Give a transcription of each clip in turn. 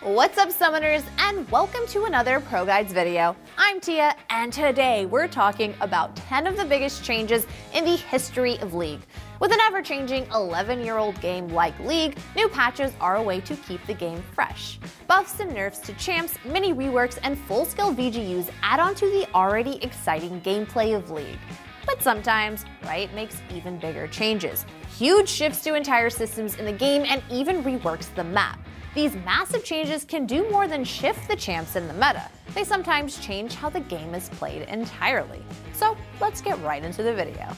What's up, summoners, and welcome to another ProGuides video. I'm Tia, and today we're talking about 10 of the biggest changes in the history of League. With an ever-changing 11-year-old game like League, new patches are a way to keep the game fresh. Buffs and nerfs to champs, mini reworks, and full-scale VGUs add on to the already exciting gameplay of League. But sometimes, Riot makes even bigger changes. Huge shifts to entire systems in the game and even reworks the map. These massive changes can do more than shift the champs in the meta. They sometimes change how the game is played entirely. So let's get right into the video.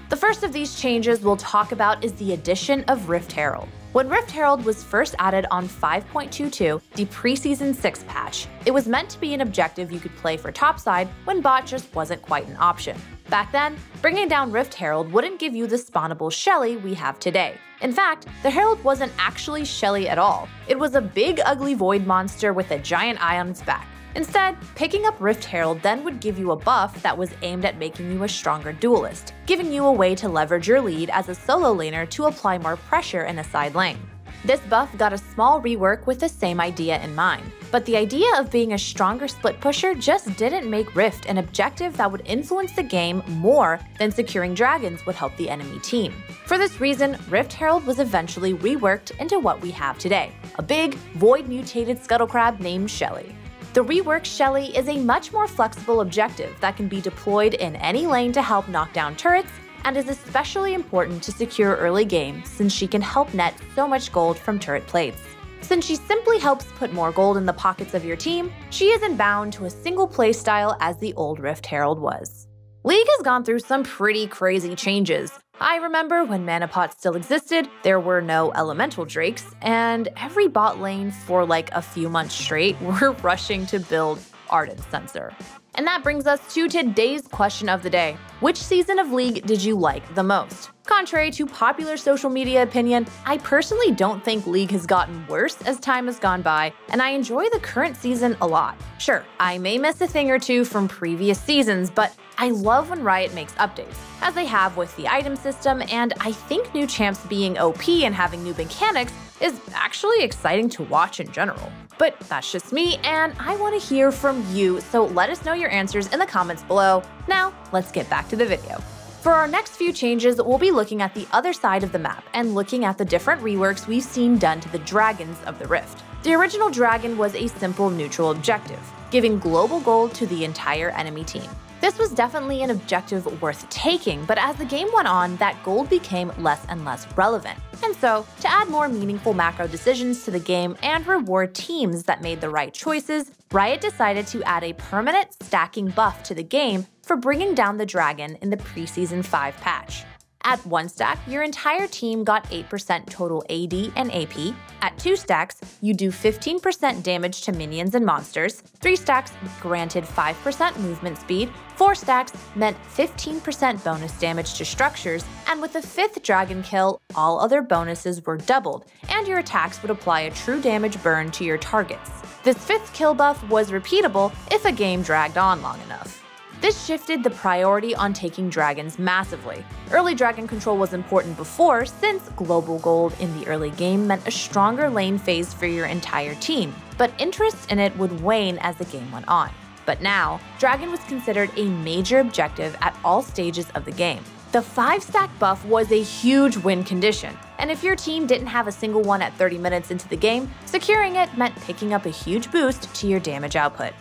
The first of these changes we'll talk about is the addition of Rift Herald. When Rift Herald was first added on 5.22, the preseason 6 patch, it was meant to be an objective you could play for topside when bot just wasn't quite an option. Back then, bringing down Rift Herald wouldn't give you the spawnable Shelly we have today. In fact, the Herald wasn't actually Shelly at all. It was a big ugly void monster with a giant eye on its back. Instead, picking up Rift Herald then would give you a buff that was aimed at making you a stronger duelist, giving you a way to leverage your lead as a solo laner to apply more pressure in a side lane. This buff got a small rework with the same idea in mind, but the idea of being a stronger split pusher just didn't make Rift an objective that would influence the game more than securing dragons would help the enemy team. For this reason, Rift Herald was eventually reworked into what we have today, a big, void-mutated scuttlecrab named Shelly. The reworked Shelly is a much more flexible objective that can be deployed in any lane to help knock down turrets, and is especially important to secure early game since she can help net so much gold from turret plates. Since she simply helps put more gold in the pockets of your team, she isn't bound to a single playstyle as the old Rift Herald was. League has gone through some pretty crazy changes. I remember when Mana Pot still existed, there were no elemental drakes, and every bot lane for like a few months straight were rushing to build Ardent Sensor. And that brings us to today's question of the day. Which season of League did you like the most? Contrary to popular social media opinion, I personally don't think League has gotten worse as time has gone by, and I enjoy the current season a lot. Sure, I may miss a thing or two from previous seasons, but I love when Riot makes updates, as they have with the item system, and I think new champs being OP and having new mechanics is actually exciting to watch in general. But that's just me, and I want to hear from you, so let us know your answers in the comments below. Now, let's get back to the video. For our next few changes, we'll be looking at the other side of the map and looking at the different reworks we've seen done to the dragons of the Rift. The original dragon was a simple neutral objective, giving global gold to the entire enemy team. This was definitely an objective worth taking, but as the game went on, that gold became less and less relevant. And so, to add more meaningful macro decisions to the game and reward teams that made the right choices, Riot decided to add a permanent stacking buff to the game for bringing down the dragon in the preseason 5 patch. At 1 stack, your entire team got 8% total AD and AP. At 2 stacks, you do 15% damage to minions and monsters. 3 stacks granted 5% movement speed. 4 stacks meant 15% bonus damage to structures, and with the 5th dragon kill, all other bonuses were doubled, and your attacks would apply a true damage burn to your targets. This 5th kill buff was repeatable if a game dragged on long enough. This shifted the priority on taking dragons massively. Early dragon control was important before, since global gold in the early game meant a stronger lane phase for your entire team, but interest in it would wane as the game went on. But now, dragon was considered a major objective at all stages of the game. The 5-stack buff was a huge win condition, and if your team didn't have a single one at 30 minutes into the game, securing it meant picking up a huge boost to your damage output.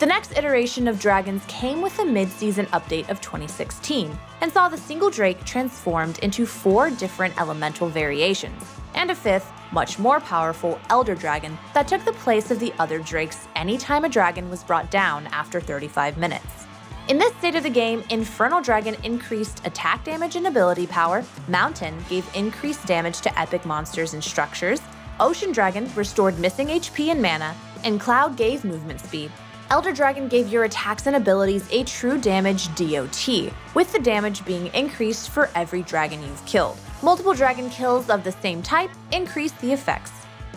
The next iteration of dragons came with a mid-season update of 2016, and saw the single drake transformed into 4 different elemental variations, and a 5th, much more powerful elder dragon that took the place of the other drakes anytime a dragon was brought down after 35 minutes. In this state of the game, Infernal Dragon increased attack damage and ability power, Mountain gave increased damage to epic monsters and structures, Ocean Dragon restored missing HP and mana, and Cloud gave movement speed. Elder Dragon gave your attacks and abilities a true damage DOT, with the damage being increased for every dragon you've killed. Multiple dragon kills of the same type increased the effects.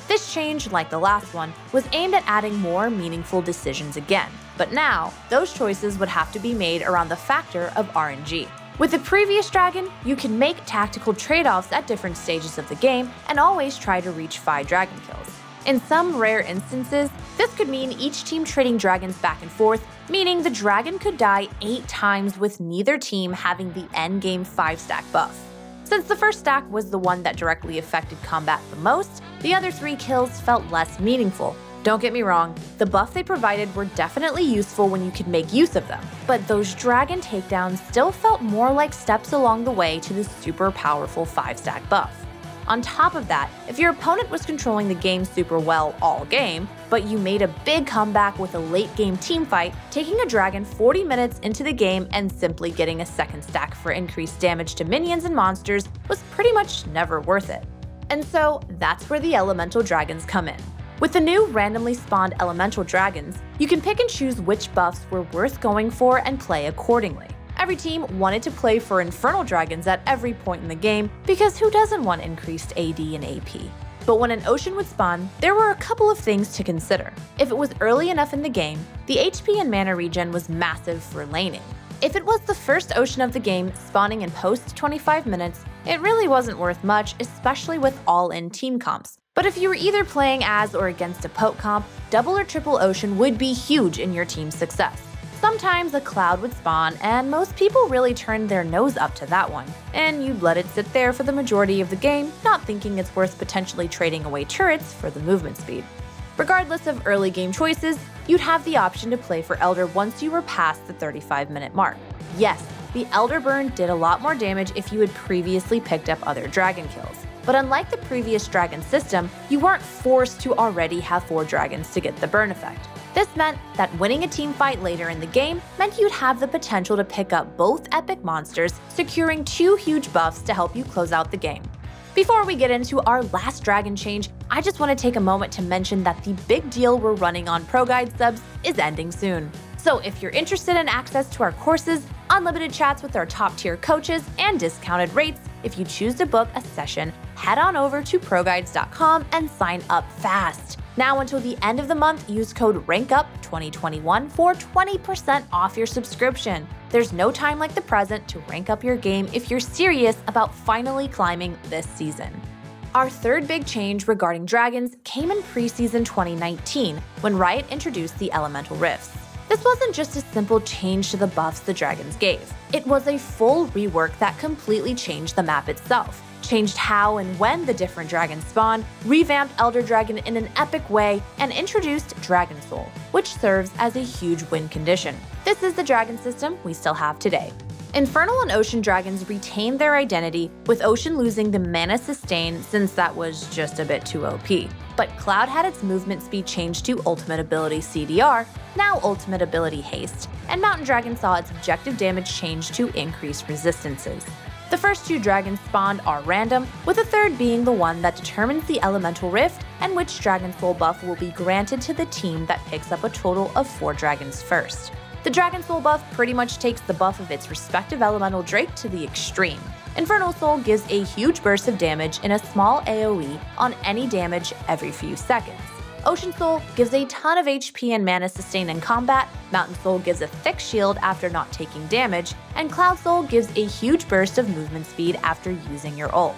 This change, like the last one, was aimed at adding more meaningful decisions again, but now, those choices would have to be made around the factor of RNG. With the previous dragon, you can make tactical trade-offs at different stages of the game and always try to reach 5 dragon kills. In some rare instances, this could mean each team trading dragons back and forth, meaning the dragon could die 8 times with neither team having the endgame 5-stack buff. Since the first stack was the one that directly affected combat the most, the other 3 kills felt less meaningful. Don't get me wrong, the buff they provided were definitely useful when you could make use of them, but those dragon takedowns still felt more like steps along the way to the super powerful 5-stack buff. On top of that, if your opponent was controlling the game super well all game, but you made a big comeback with a late-game teamfight, taking a dragon 40 minutes into the game and simply getting a second stack for increased damage to minions and monsters was pretty much never worth it. And so that's where the elemental dragons come in. With the new randomly spawned elemental dragons, you can pick and choose which buffs were worth going for and play accordingly. Every team wanted to play for infernal dragons at every point in the game because who doesn't want increased AD and AP? But when an ocean would spawn, there were a couple of things to consider. If it was early enough in the game, the HP and mana regen was massive for laning. If it was the first ocean of the game spawning in post 25 minutes, it really wasn't worth much, especially with all-in team comps. But if you were either playing as or against a poke comp, double or triple ocean would be huge in your team's success. Sometimes a cloud would spawn, and most people really turned their nose up to that one, and you'd let it sit there for the majority of the game, not thinking it's worth potentially trading away turrets for the movement speed. Regardless of early game choices, you'd have the option to play for Elder once you were past the 35-minute mark. Yes, the Elder burn did a lot more damage if you had previously picked up other dragon kills. But unlike the previous dragon system, you weren't forced to already have 4 dragons to get the burn effect. This meant that winning a team fight later in the game meant you'd have the potential to pick up both epic monsters, securing 2 huge buffs to help you close out the game. Before we get into our last dragon change, I just want to take a moment to mention that the big deal we're running on ProGuides subs is ending soon. So if you're interested in access to our courses, unlimited chats with our top-tier coaches, and discounted rates, if you choose to book a session, head on over to ProGuides.com and sign up fast. Now until the end of the month, use code RANKUP2021 for 20% off your subscription. There's no time like the present to rank up your game if you're serious about finally climbing this season. Our third big change regarding dragons came in preseason 2019, when Riot introduced the Elemental Rifts. This wasn't just a simple change to the buffs the dragons gave. It was a full rework that completely changed the map itself, changed how and when the different dragons spawn, revamped Elder Dragon in an epic way, and introduced Dragon Soul, which serves as a huge win condition. This is the dragon system we still have today. Infernal and Ocean dragons retained their identity, with Ocean losing the mana sustain since that was just a bit too OP. But Cloud had its movement speed changed to Ultimate Ability CDR, now Ultimate Ability Haste, and Mountain Dragon saw its objective damage change to increased resistances. The first 2 dragons spawned are random, with the third being the one that determines the Elemental Rift and which Dragon Soul buff will be granted to the team that picks up a total of 4 dragons first. The Dragon Soul buff pretty much takes the buff of its respective elemental drake to the extreme. Infernal Soul gives a huge burst of damage in a small AoE on any damage every few seconds. Ocean Soul gives a ton of HP and mana sustain in combat, Mountain Soul gives a thick shield after not taking damage, and Cloud Soul gives a huge burst of movement speed after using your ult.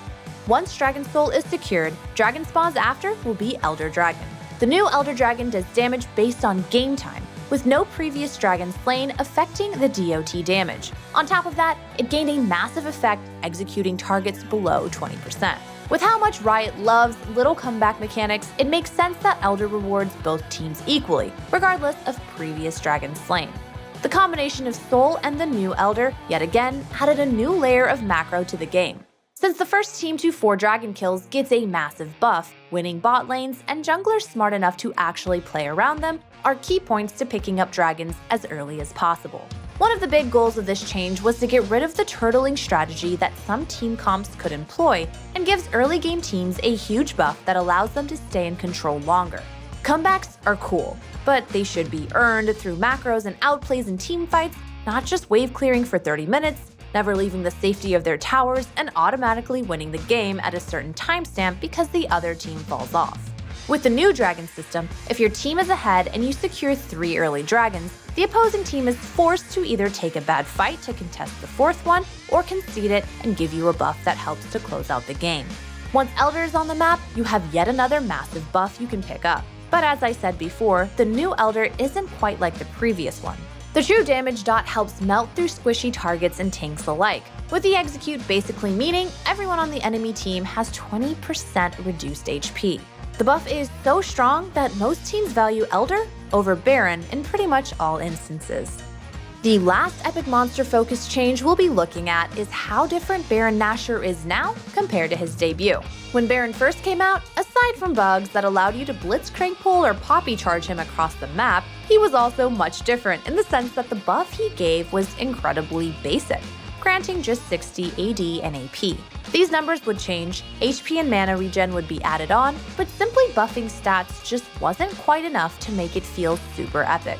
Once Dragon Soul is secured, dragon spawns after will be Elder Dragon. The new Elder Dragon does damage based on game time, with no previous dragon slain affecting the DOT damage. On top of that, it gained a massive effect executing targets below 20%. With how much Riot loves little comeback mechanics, it makes sense that Elder rewards both teams equally, regardless of previous dragons slain. The combination of Soul and the new Elder, yet again, added a new layer of macro to the game. Since the first team to 4 dragon kills gets a massive buff, winning bot lanes and junglers smart enough to actually play around them are key points to picking up dragons as early as possible. One of the big goals of this change was to get rid of the turtling strategy that some team comps could employ and gives early game teams a huge buff that allows them to stay in control longer. Comebacks are cool, but they should be earned through macros and outplays in team fights, not just wave clearing for 30 minutes, never leaving the safety of their towers, and automatically winning the game at a certain timestamp because the other team falls off. With the new dragon system, if your team is ahead and you secure 3 early dragons, the opposing team is forced to either take a bad fight to contest the 4th one or concede it and give you a buff that helps to close out the game. Once Elder is on the map, you have yet another massive buff you can pick up. But as I said before, the new Elder isn't quite like the previous one. The true damage dot helps melt through squishy targets and tanks alike, with the execute basically meaning everyone on the enemy team has 20% reduced HP. The buff is so strong that most teams value Elder over Baron in pretty much all instances. The last epic monster focus change we'll be looking at is how different Baron Nashor is now compared to his debut. When Baron first came out, aside from bugs that allowed you to blitzcrank pull or poppy charge him across the map, he was also much different in the sense that the buff he gave was incredibly basic, granting just 60 AD and AP. These numbers would change, HP and mana regen would be added on, but simply buffing stats just wasn't quite enough to make it feel super epic.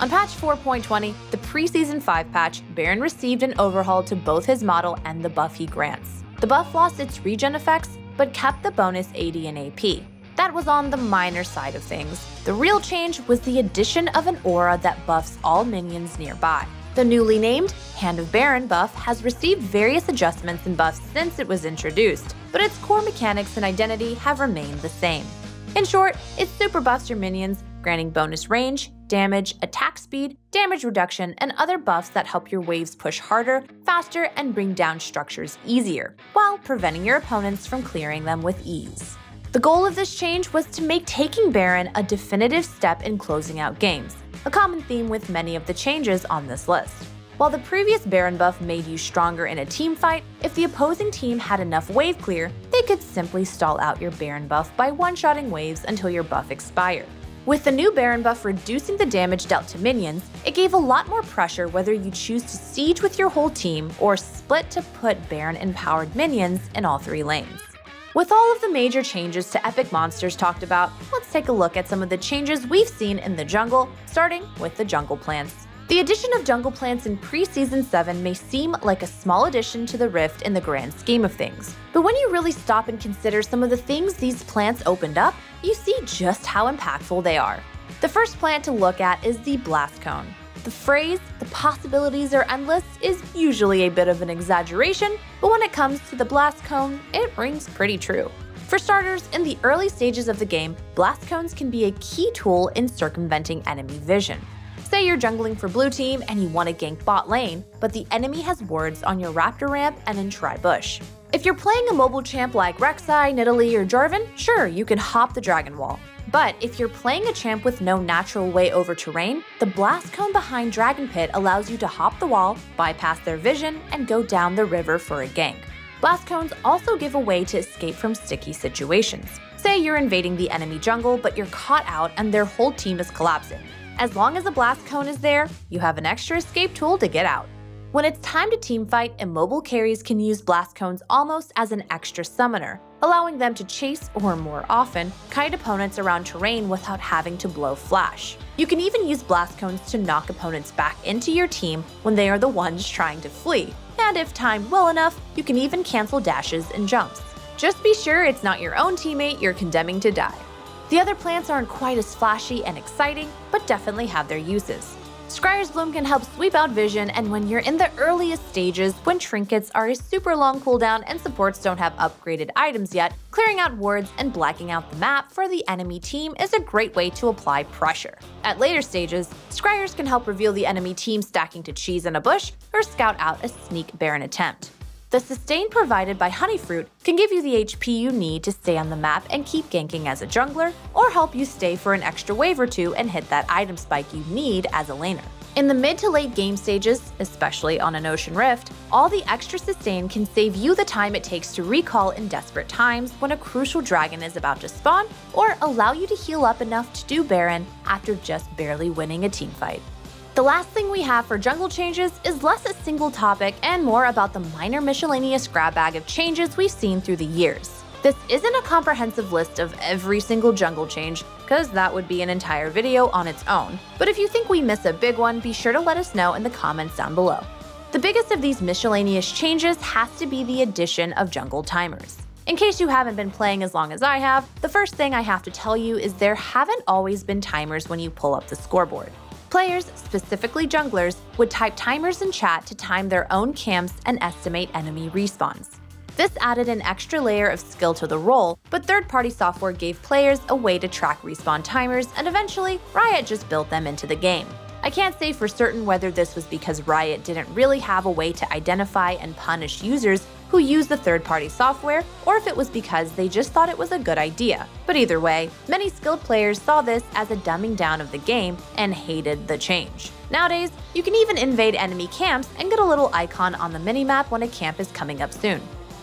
On patch 4.20, the preseason 5 patch, Baron received an overhaul to both his model and the buff he grants. The buff lost its regen effects, but kept the bonus AD and AP. That was on the minor side of things. The real change was the addition of an aura that buffs all minions nearby. The newly named Hand of Baron buff has received various adjustments and buffs since it was introduced, but its core mechanics and identity have remained the same. In short, it super buffs your minions, granting bonus range, damage, attack speed, damage reduction, and other buffs that help your waves push harder, faster, and bring down structures easier, while preventing your opponents from clearing them with ease. The goal of this change was to make taking Baron a definitive step in closing out games, a common theme with many of the changes on this list. While the previous Baron buff made you stronger in a team fight, if the opposing team had enough wave clear, they could simply stall out your Baron buff by one-shotting waves until your buff expired. With the new Baron buff reducing the damage dealt to minions, it gave a lot more pressure whether you choose to siege with your whole team or split to put Baron-empowered minions in all 3 lanes. With all of the major changes to epic monsters talked about, let's take a look at some of the changes we've seen in the jungle, starting with the jungle plants. The addition of jungle plants in Preseason 7 may seem like a small addition to the Rift in the grand scheme of things, but when you really stop and consider some of the things these plants opened up, you see just how impactful they are. The first plant to look at is the Blast Cone. The phrase, "the possibilities are endless," is usually a bit of an exaggeration, but when it comes to the Blast Cone, it rings pretty true. For starters, in the early stages of the game, Blast Cones can be a key tool in circumventing enemy vision. Say you're jungling for blue team and you want to gank bot lane, but the enemy has wards on your Raptor ramp and in Tri-Bush. If you're playing a mobile champ like Rek'Sai, Nidalee, or Jarvan, sure, you can hop the Dragon Wall. But if you're playing a champ with no natural way over terrain, the Blast Cone behind Dragon Pit allows you to hop the wall, bypass their vision, and go down the river for a gank. Blast Cones also give a way to escape from sticky situations. Say you're invading the enemy jungle, but you're caught out and their whole team is collapsing. As long as a Blast Cone is there, you have an extra escape tool to get out. When it's time to teamfight, immobile carries can use Blast Cones almost as an extra summoner, allowing them to chase, or more often, kite opponents around terrain without having to blow flash. You can even use Blast Cones to knock opponents back into your team when they are the ones trying to flee, and if timed well enough, you can even cancel dashes and jumps. Just be sure it's not your own teammate you're condemning to die. The other plants aren't quite as flashy and exciting, but definitely have their uses. Scryer's Bloom can help sweep out vision, and when you're in the earliest stages, when trinkets are a super long cooldown and supports don't have upgraded items yet, clearing out wards and blacking out the map for the enemy team is a great way to apply pressure. At later stages, Scryers can help reveal the enemy team stacking to cheese in a bush or scout out a sneak Baron attempt. The sustain provided by Honeyfruit can give you the HP you need to stay on the map and keep ganking as a jungler, or help you stay for an extra wave or two and hit that item spike you need as a laner. In the mid to late game stages, especially on an Ocean Rift, all the extra sustain can save you the time it takes to recall in desperate times when a crucial dragon is about to spawn, or allow you to heal up enough to do Baron after just barely winning a teamfight. The last thing we have for jungle changes is less a single topic and more about the minor miscellaneous grab bag of changes we've seen through the years. This isn't a comprehensive list of every single jungle change, because that would be an entire video on its own, but if you think we miss a big one, be sure to let us know in the comments down below. The biggest of these miscellaneous changes has to be the addition of jungle timers. In case you haven't been playing as long as I have, the first thing I have to tell you is there haven't always been timers when you pull up the scoreboard. Players, specifically junglers, would type timers in chat to time their own camps and estimate enemy respawns. This added an extra layer of skill to the role, but third-party software gave players a way to track respawn timers, and eventually, Riot just built them into the game. I can't say for certain whether this was because Riot didn't really have a way to identify and punish users who used the third-party software, or if it was because they just thought it was a good idea. But either way, many skilled players saw this as a dumbing down of the game and hated the change. Nowadays, you can even invade enemy camps and get a little icon on the minimap when a camp is coming up soon.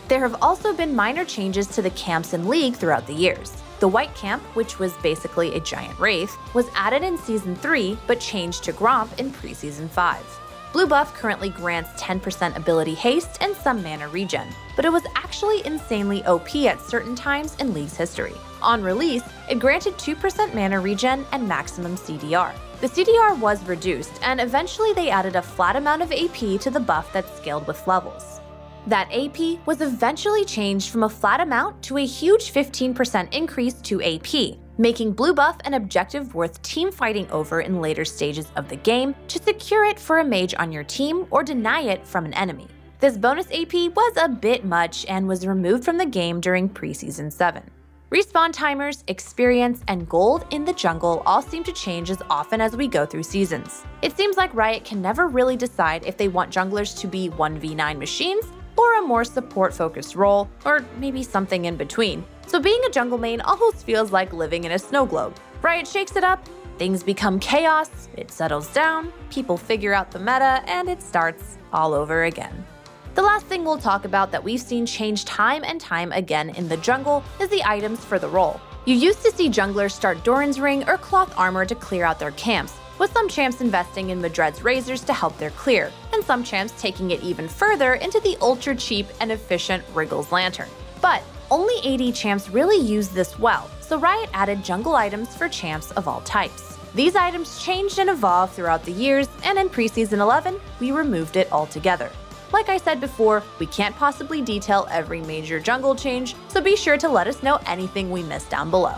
There have also been minor changes to the camps in League throughout the years. The White Camp, which was basically a giant wraith, was added in Season 3 but changed to Gromp in Pre-Season 5. Blue buff currently grants 10% ability haste and some mana regen, but it was actually insanely OP at certain times in League's history. On release, it granted 2% mana regen and maximum CDR. The CDR was reduced, and eventually they added a flat amount of AP to the buff that scaled with levels. That AP was eventually changed from a flat amount to a huge 15% increase to AP, making blue buff an objective worth team fighting over in later stages of the game to secure it for a mage on your team or deny it from an enemy. This bonus AP was a bit much and was removed from the game during Pre-Season 7. Respawn timers, experience, and gold in the jungle all seem to change as often as we go through seasons. It seems like Riot can never really decide if they want junglers to be 1v9 machines or a more support-focused role, or maybe something in between. So being a jungle main almost feels like living in a snow globe. Riot shakes it up, things become chaos, it settles down, people figure out the meta, and it starts all over again. The last thing we'll talk about that we've seen change time and time again in the jungle is the items for the role. You used to see junglers start Doran's Ring or cloth armor to clear out their camps, with some champs investing in Madred's razors to help their clear, and some champs taking it even further into the ultra-cheap and efficient Wriggles Lantern. But only AD champs really use this well, so Riot added jungle items for champs of all types. These items changed and evolved throughout the years, and in Pre-Season 11, we removed it altogether. Like I said before, we can't possibly detail every major jungle change, so be sure to let us know anything we missed down below.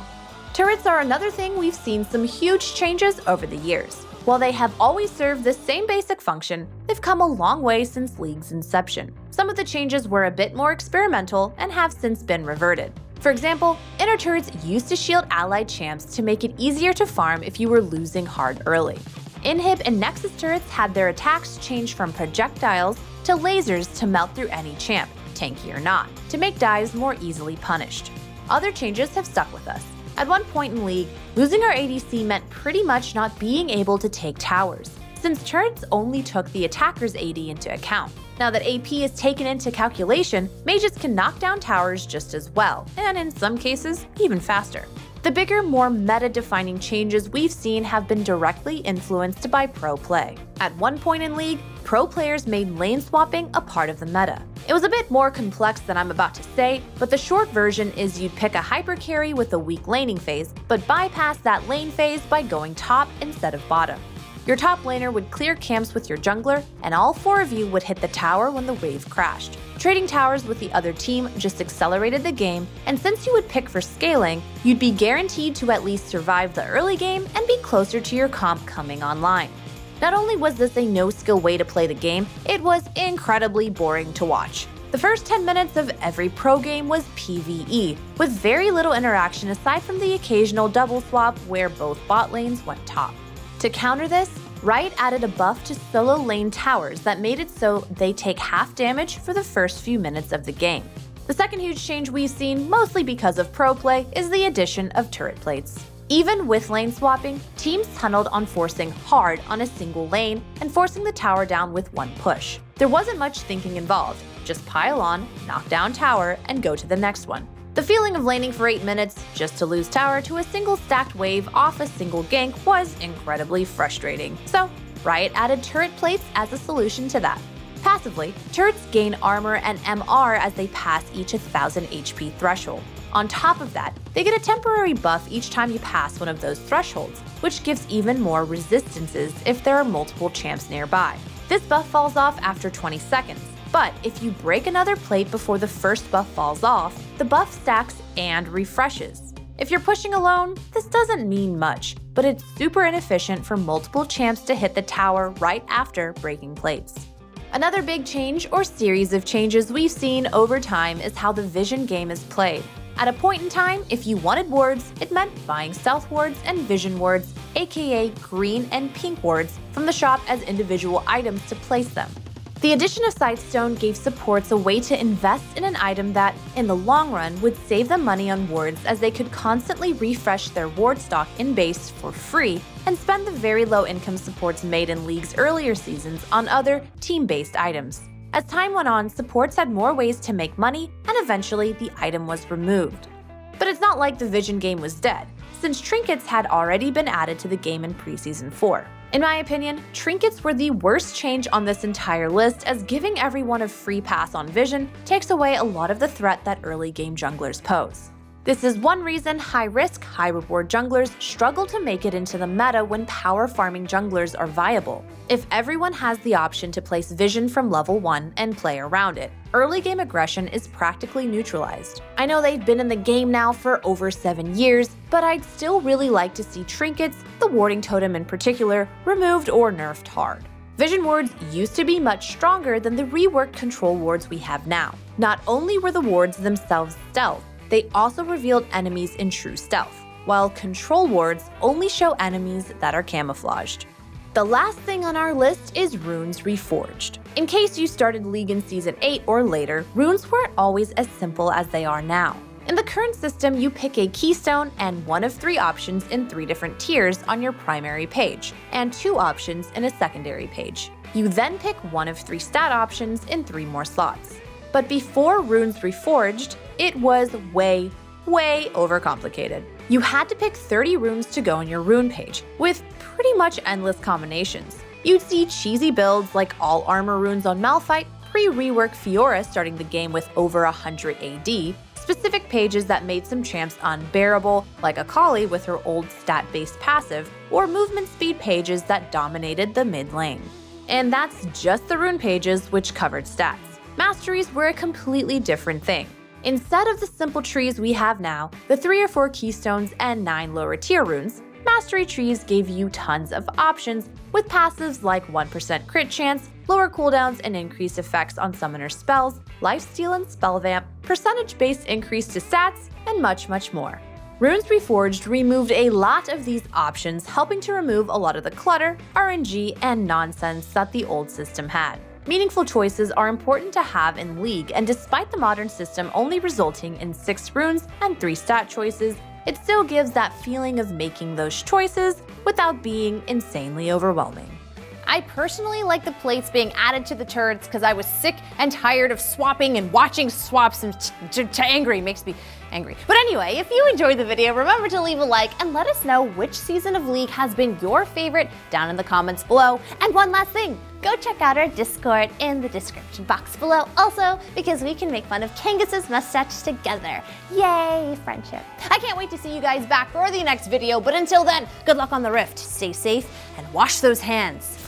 Turrets are another thing we've seen some huge changes over the years. While they have always served the same basic function, they've come a long way since League's inception. Some of the changes were a bit more experimental and have since been reverted. For example, inner turrets used to shield allied champs to make it easier to farm if you were losing hard early. Inhib and Nexus turrets had their attacks change from projectiles to lasers to melt through any champ, tanky or not, to make dives more easily punished. Other changes have stuck with us. At one point in League, losing our ADC meant pretty much not being able to take towers, since turrets only took the attacker's AD into account. Now that AP is taken into calculation, mages can knock down towers just as well, and in some cases, even faster. The bigger, more meta-defining changes we've seen have been directly influenced by pro play. At one point in League, pro players made lane swapping a part of the meta. It was a bit more complex than I'm about to say, but the short version is you'd pick a hyper carry with a weak laning phase, but bypass that lane phase by going top instead of bottom. Your top laner would clear camps with your jungler, and all four of you would hit the tower when the wave crashed. Trading towers with the other team just accelerated the game, and since you would pick for scaling, you'd be guaranteed to at least survive the early game and be closer to your comp coming online. Not only was this a no-skill way to play the game, it was incredibly boring to watch. The first 10 minutes of every pro game was PvE, with very little interaction aside from the occasional double swap where both bot lanes went top. To counter this, Riot added a buff to solo lane towers that made it so they take half damage for the first few minutes of the game. The second huge change we've seen, mostly because of pro play, is the addition of turret plates. Even with lane swapping, teams tunneled on forcing hard on a single lane and forcing the tower down with one push. There wasn't much thinking involved, just pile on, knock down tower, and go to the next one. The feeling of laning for 8 minutes just to lose tower to a single stacked wave off a single gank was incredibly frustrating, so Riot added turret plates as a solution to that. Passively, turrets gain armor and MR as they pass each 1000 HP threshold. On top of that, they get a temporary buff each time you pass one of those thresholds, which gives even more resistances if there are multiple champs nearby. This buff falls off after 20 seconds, but if you break another plate before the first buff falls off, the buff stacks and refreshes. If you're pushing alone, this doesn't mean much, but it's super inefficient for multiple champs to hit the tower right after breaking plates. Another big change or series of changes we've seen over time is how the Vision game is played. At a point in time, if you wanted wards, it meant buying Stealth wards and Vision wards, aka green and pink wards, from the shop as individual items to place them. The addition of Sightstone gave supports a way to invest in an item that, in the long run, would save them money on wards as they could constantly refresh their ward stock in base for free and spend the very low income supports made in League's earlier seasons on other team-based items. As time went on, supports had more ways to make money, and eventually the item was removed. But it's not like the Vision game was dead, since trinkets had already been added to the game in Preseason 4. In my opinion, trinkets were the worst change on this entire list, as giving everyone a free pass on Vision takes away a lot of the threat that early game junglers pose. This is one reason high-risk, high-reward junglers struggle to make it into the meta when power-farming junglers are viable. If everyone has the option to place Vision from level 1 and play around it, early game aggression is practically neutralized. I know they've been in the game now for over 7 years, but I'd still really like to see trinkets, the warding totem in particular, removed or nerfed hard. Vision wards used to be much stronger than the reworked control wards we have now. Not only were the wards themselves stealth, they also revealed enemies in true stealth, while control wards only show enemies that are camouflaged. The last thing on our list is runes reforged. In case you started League in Season 8 or later, runes weren't always as simple as they are now. In the current system, you pick a keystone and one of 3 options in 3 different tiers on your primary page, and 2 options in a secondary page. You then pick one of 3 stat options in 3 more slots. But before runes reforged, it was way overcomplicated. You had to pick 30 runes to go on your rune page, with pretty much endless combinations. You'd see cheesy builds like all armor runes on Malphite, pre-rework Fiora starting the game with over 100 AD, specific pages that made some champs unbearable, like Akali with her old stat-based passive, or movement speed pages that dominated the mid lane. And that's just the rune pages which covered stats. Masteries were a completely different thing. Instead of the simple trees we have now, the 3 or 4 keystones and 9 lower tier runes, mastery trees gave you tons of options with passives like 1% crit chance, lower cooldowns and increased effects on summoner spells, lifesteal and spell vamp, percentage-based increase to stats, and much more. Runes Reforged removed a lot of these options, helping to remove a lot of the clutter, RNG, and nonsense that the old system had. Meaningful choices are important to have in League, and despite the modern system only resulting in 6 runes and 3 stat choices, it still gives that feeling of making those choices without being insanely overwhelming. I personally like the plates being added to the turrets because I was sick and tired of swapping, and watching swaps makes me angry. But anyway, if you enjoyed the video, remember to leave a like and let us know which season of League has been your favorite down in the comments below. And one last thing, go check out our Discord in the description box below also, because we can make fun of Kangus's mustache together. Yay, friendship. I can't wait to see you guys back for the next video, but until then, good luck on the Rift, stay safe, and wash those hands.